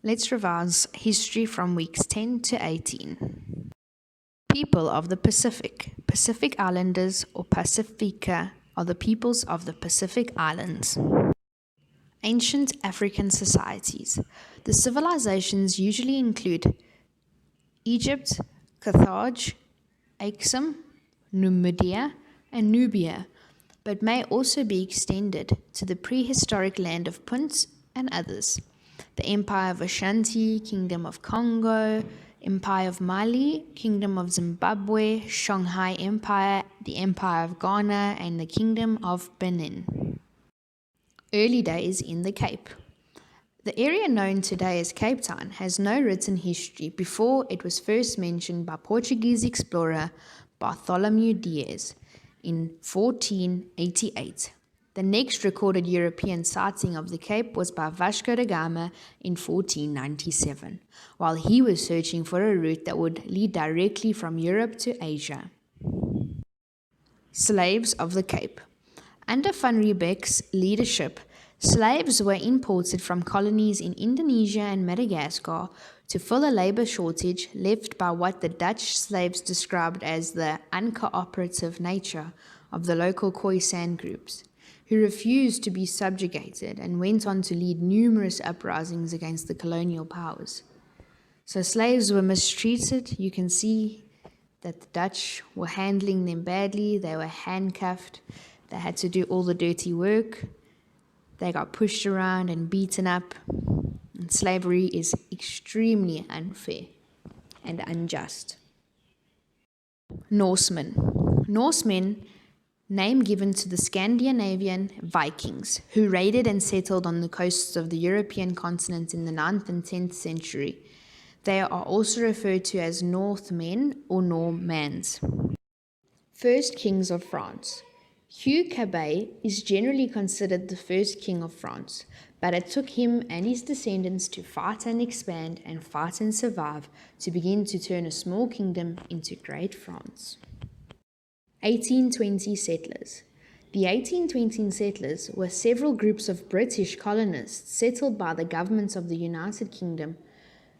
Let's revise history from weeks 10 to 18. People of the Pacific. Pacific Islanders or Pacifica are the peoples of the Pacific Islands. Ancient African societies. The civilizations usually include Egypt, Carthage, Aksum, Numidia, and Nubia, but may also be extended to the prehistoric land of Punt and others. The Empire of Ashanti, Kingdom of Congo, Empire of Mali, Kingdom of Zimbabwe, Shanghai Empire, the Empire of Ghana, and the Kingdom of Benin. Early days in the Cape. The area known today as Cape Town has no written history before it was first mentioned by Portuguese explorer Bartholomew Dias in 1488. The next recorded European sighting of the Cape was by Vasco da Gama in 1497, while he was searching for a route that would lead directly from Europe to Asia. Slaves of the Cape. Under Van Riebeck's leadership, slaves were imported from colonies in Indonesia and Madagascar to fill a labor shortage left by what the Dutch slaves described as the uncooperative nature of the local Khoisan groups, who refused to be subjugated and went on to lead numerous uprisings against the colonial powers. So slaves were mistreated. You can see that the Dutch were handling them badly. They were handcuffed. They had to do all the dirty work. They got pushed around and beaten up. And slavery is extremely unfair and unjust. Norsemen, name given to the Scandinavian Vikings, who raided and settled on the coasts of the European continent in the 9th and 10th century. They are also referred to as Northmen or Normans. First kings of France. Hugh Capet is generally considered the first king of France, but it took him and his descendants to fight and expand and fight and survive to begin to turn a small kingdom into Great France. 1820 settlers. The 1820 settlers were several groups of British colonists settled by the governments of the United Kingdom,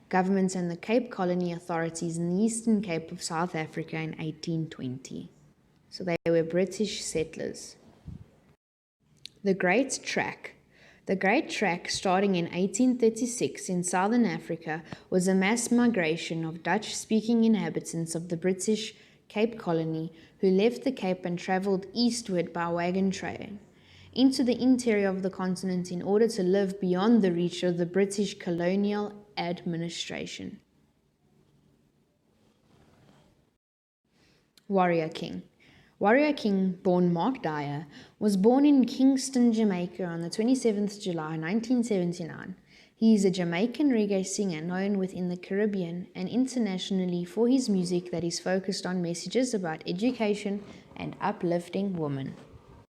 governments and the Cape Colony authorities in the Eastern Cape of South Africa in 1820. So they were British settlers. The Great Trek. The Great Trek, starting in 1836 in Southern Africa, was a mass migration of Dutch-speaking inhabitants of the British Cape Colony who left the Cape and travelled eastward by wagon train into the interior of the continent in order to live beyond the reach of the British colonial administration. Warrior King. Warrior King, born Mark Dyer, was born in Kingston, Jamaica on the 27th July 1979. He is a Jamaican reggae singer known within the Caribbean and internationally for his music that is focused on messages about education and uplifting women.